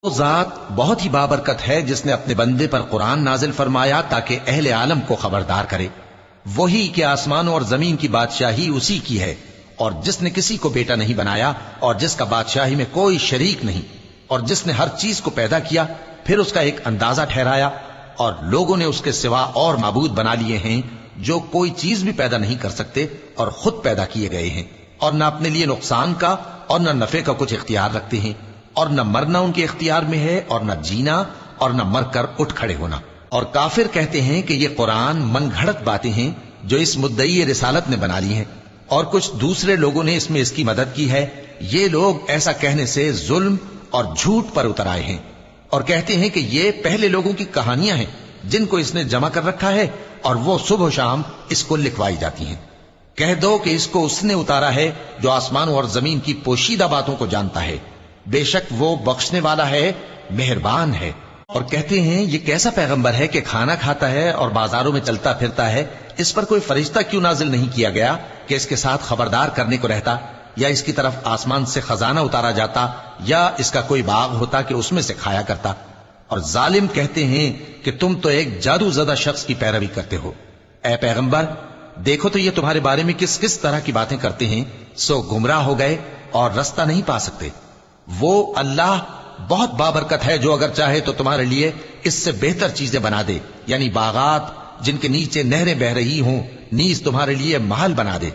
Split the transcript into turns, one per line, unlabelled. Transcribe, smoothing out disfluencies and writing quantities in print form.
وہ ذات بہت ہی بابرکت ہے جس نے اپنے بندے پر قرآن نازل فرمایا تاکہ اہل عالم کو خبردار کرے، وہی کہ آسمانوں اور زمین کی بادشاہی اسی کی ہے، اور جس نے کسی کو بیٹا نہیں بنایا اور جس کا بادشاہی میں کوئی شریک نہیں، اور جس نے ہر چیز کو پیدا کیا پھر اس کا ایک اندازہ ٹھہرایا، اور لوگوں نے اس کے سوا اور معبود بنا لیے ہیں جو کوئی چیز بھی پیدا نہیں کر سکتے اور خود پیدا کیے گئے ہیں، اور نہ اپنے لیے نقصان کا اور نہ نفع کا کچھ اختیار رکھتے ہیں، اور نہ مرنا ان کے اختیار میں ہے اور نہ جینا اور نہ مر کر اٹھ کھڑے ہونا۔ اور کافر کہتے ہیں کہ یہ قرآن من گھڑت باتیں ہیں جو اس مدعی رسالت نے بنا لی ہیں، اور کچھ دوسرے لوگوں نے اس میں اس کی مدد کی ہے۔ یہ لوگ ایسا کہنے سے ظلم اور جھوٹ پر اتر آئے ہیں، اور کہتے ہیں کہ یہ پہلے لوگوں کی کہانیاں ہیں جن کو اس نے جمع کر رکھا ہے، اور وہ صبح و شام اس کو لکھوائی جاتی ہیں۔ کہہ دو کہ اس کو اس نے اتارا ہے جو آسمانوں اور زمین کی پوشیدہ باتوں کو جانتا ہے، بے شک وہ بخشنے والا ہے، مہربان ہے۔ اور کہتے ہیں یہ کیسا پیغمبر ہے کہ کھانا کھاتا ہے اور بازاروں میں چلتا پھرتا ہے، اس پر کوئی فرشتہ کیوں نازل نہیں کیا گیا کہ اس کے ساتھ خبردار کرنے کو رہتا، یا اس کی طرف آسمان سے خزانہ اتارا جاتا، یا اس کا کوئی باغ ہوتا کہ اس میں سے کھایا کرتا۔ اور ظالم کہتے ہیں کہ تم تو ایک جادو زدہ شخص کی پیروی کرتے ہو۔ اے پیغمبر دیکھو تو یہ تمہارے بارے میں کس کس طرح کی باتیں کرتے ہیں، سو گمراہ ہو گئے اور رستہ نہیں پا سکتے۔ وہ اللہ بہت بابرکت ہے جو اگر چاہے تو تمہارے لیے اس سے بہتر چیزیں بنا دے، یعنی باغات جن کے نیچے نہریں بہ رہی ہوں، نیز تمہارے لیے محل بنا دے۔